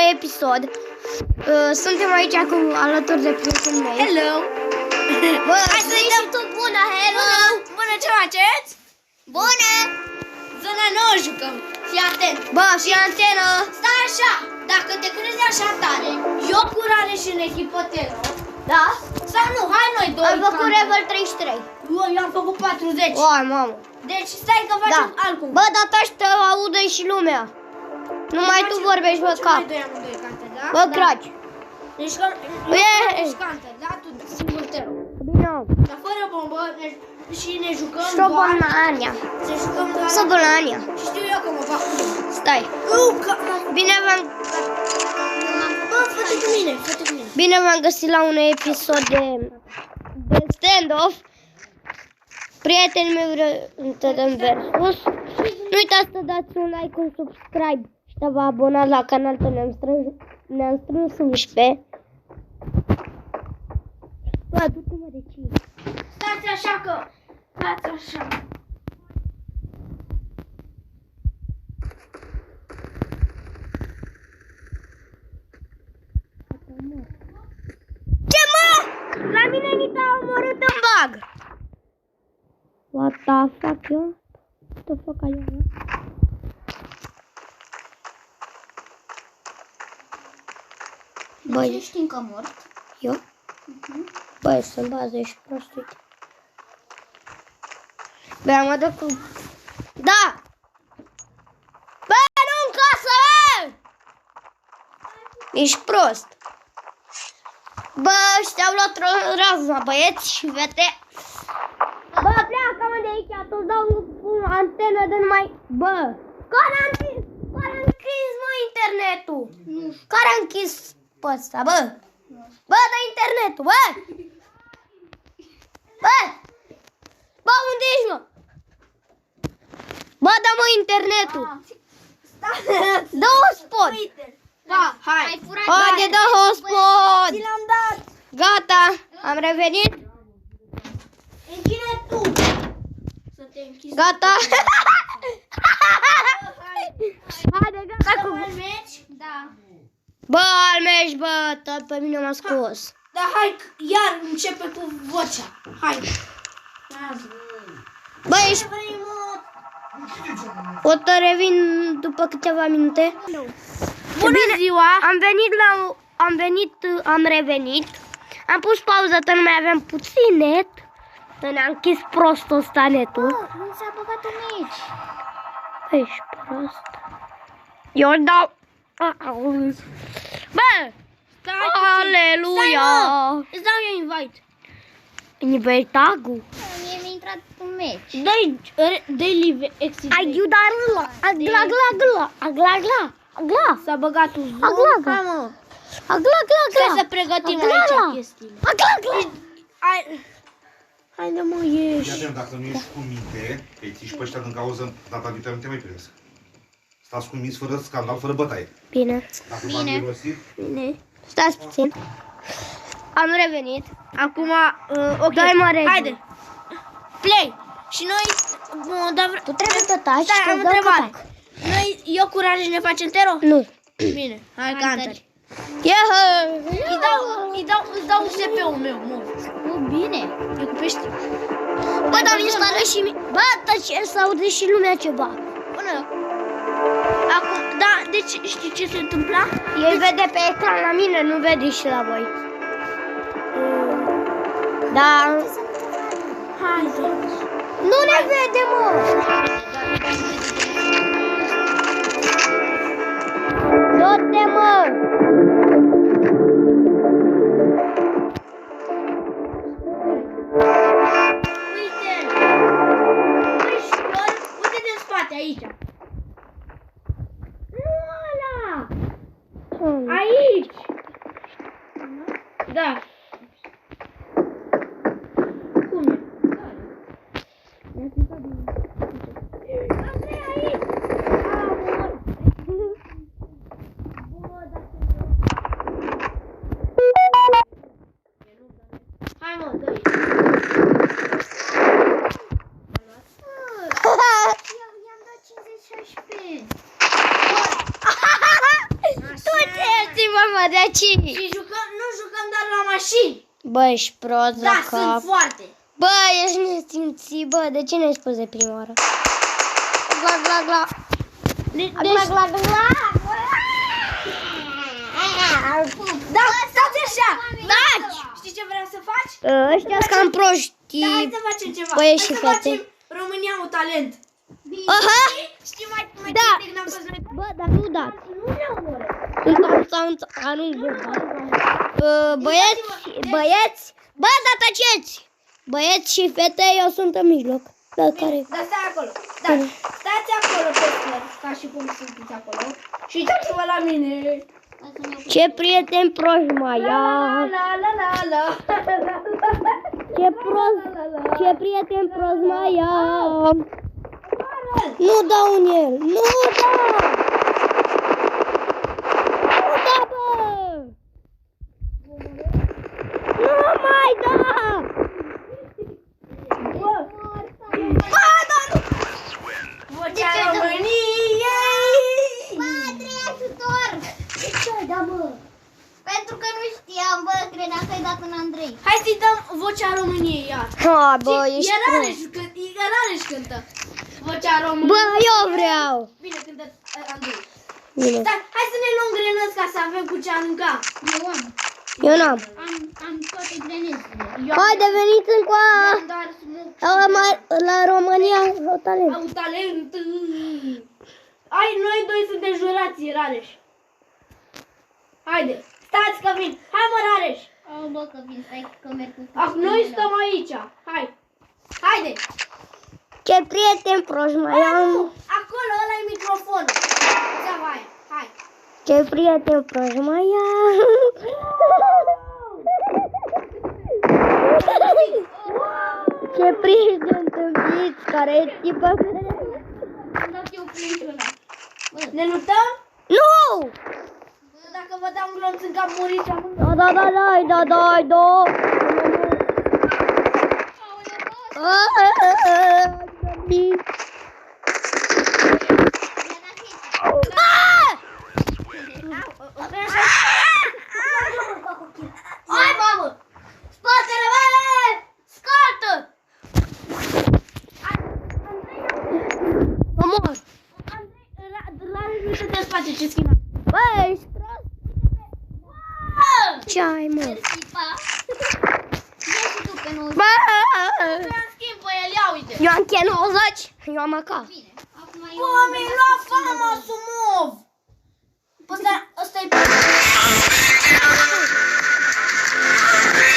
nou episod. Suntem aici alături de prietenii mei. Hello! Bă, hai să-i dăm tu bună, hello! Bună, ce faceți? Bună! Zona nouă jucăm, fii atent! Bă, și antenă! Stai așa, dacă te crezi așa tare, eu curare și în echipotero, Da? sau nu, hai noi doi! Am făcut level 33. Eu am făcut 40. Oai, mamă. Deci stai că facem altcum. Bă, dar te aude și lumea. Numai tu vorbești, bă, cap. Noi doi amândoi cante, da? Bă, craci. Deci că Eee. cante, da? Tu singur te rog. Bine. Dar fără bombă și ne jucăm Sobolania. Să jucăm doar Sobolania. Și știu eu că mă fac cu mine. Stai. Bine v-am... Bă, fă-te cu mine, fă-te cu mine. Bine v-am găsit la un episod de stand-off. Prietenii mei vreau în versus. Nu uitați să dați un like, un subscribe și să vă abonați la canal, că ne-am strâns 11. Bă, du-te-mă de ce? Stați așa că... Stați așa. Ce, mă? La mine ni s-a omorât în bag. What the fuck, eu? What the fuck, ai eu? Băi, ești încă mort? Eu? Băi, sunt bază, ești prost, uite. Băi, mă dă cu... Da! Bă, nu în casă, bă! Ești prost. Bă, ăștia-au luat razna, băieți și fete. Bă, pleacă-mă de aici, tu-ți dau o antenă de numai... Bă, care a închis, mă, internetul? Care a închis pe ăsta, bă? Bă, dă internetul, bă! Bă! Bă, unde ești, mă? Bă, dă-mă internetul! Dă hotspot! Da, hai. Haide, dă hotspot! Ți l-am dat. Gata, am revenit. Închide tu. Să te închizi. Gata. Haide, gata cu... meci? Da. Bă, almești, bă, tot pe mine m-a scos. Da, hai, iar începe cu vocea. Hai. Bă, ești... O să revin după câteva minute. Bună ziua! Am revenit. Am pus pauză, că nu mai aveam puțin net. Ne-a închis prostul ăsta netul. Nu s-a băgat în mici. Ești prost. Eu dau... Bă! Aleluia! Îți dau eu invite. Invite tag-ul. Mie mi-a intrat un meci. Dă-i live exit. Ai iudat ăla. Agla. S-a băgat un zoom. Agla. Hai, mă. Agla. Stai să pregătim aici chestiile. Agla. Haide, mă, ieși. Fii atent, dacă nu ești cu minte, îi ții și pe ăștia din cauză, data viitoare nu te mai prins. Stați cu minți, fără scandal, fără bătaie. Bine. Dacă v-am mirosit, Bine. Stați puțin. Am revenit. Acum, ok. Dai-mă repede. Haide. Play. Și noi... Tu trebuie să taci. Stai, am o întrebare. Noi, eu cu Rage ne facem tero? Nu. Bine, hai cantări. Îți dau SP-ul meu, mă. Bine. E cu pește. Bă, dar mi se pare și mie. Bă, taci, să aude și lumea ceva. Bună. Acum, da, deci știi ce se întâmpla? El vede pe ecran la mine, nu vede și la voi. Da. Haide. Nu ne vede, mă. Du-te, mă. Uite. Ușor, uite-te în spate, aici. Nu ăla. Aici. Da. Cum e? Andrei, aici. Hai, mă, dă-i. I-am dat 56 pe. Tu ce? mă, de aici. Și jucăm, nu jucăm doar la mașini. Bă, ești prost Da, la sunt cap. foarte. Bă, ești nesimțit, bă, de ce n-ai spus de prima oară? Gla, gla, gla. Deci, Gla, gla, gla. da, stați așa. Da. Știi ce vreau să faci? Ăștia-s cam proști. Da, hai să facem ceva. Băieți și Hai să fete. facem România un talent. Aha. Știi mai Da. bine când am fost noi? Bă, dar nu dați. Nu ne omoră. Sunt băieți, bă, da, taceți! Băieți și fete, eu sunt în mijloc. Da, care? Dar stai acolo. Da, stați acolo pe scări, ca și cum sunteți acolo. Și uitați-vă la mine. Ce prieten proști mai La am. la la la la. Ce prieten prost mai am. Nu dau în el, nu da! Nu da, bă! Nu mai da! Vocea României. Trei ajutor! De ce ai dat, bă? Pentru că nu știam, bă, credeam că ai dat un Andrei. Hai să-i dăm vocea României iar. Ha, bă, ești prost. Iarăși cântă. Vocea României. Bă, eu vreau. Bine, cântă Andrei. Bine. Dar hai să ne luăm grenăți ca să avem cu ce a mânca. Eu am. Eu n-am. Am toate grenezele. Haide, veniți încoa Am doar smoke. la România, la talent. Au talent. Ai, noi doi suntem jurații, Rareș. Haide, stați că vin. Hai, mă, Rareș. Oh, bă, că vin, stai că merg cu Noi stăm aici. Hai. Haide. Ce prieten proști mai am. Acolo, ăla e microfonul. Ți-am aia. Hai. Ce prieten proști mai am. Ce prieten tâmpiți care e tipă. Am dat eu printul ăla. Ne luptăm? Nu! Dacă vă dau un glonț în cap, muriți și amândoi. Da, da, da, da, da, da. Hai, mamă! Spatele mele! Scoată! Mă mor. Andrei, uite-te în spate ce schimba. Bă, ești prost. Ce ai, mă? Sipa. Ia și tu pe 90. Bă! Vreau schimb pe el, ia uite. Eu am Chen 90. Eu am AK. Bine. Acum Bă, mi-ai luat fama, Sumov! Ăsta e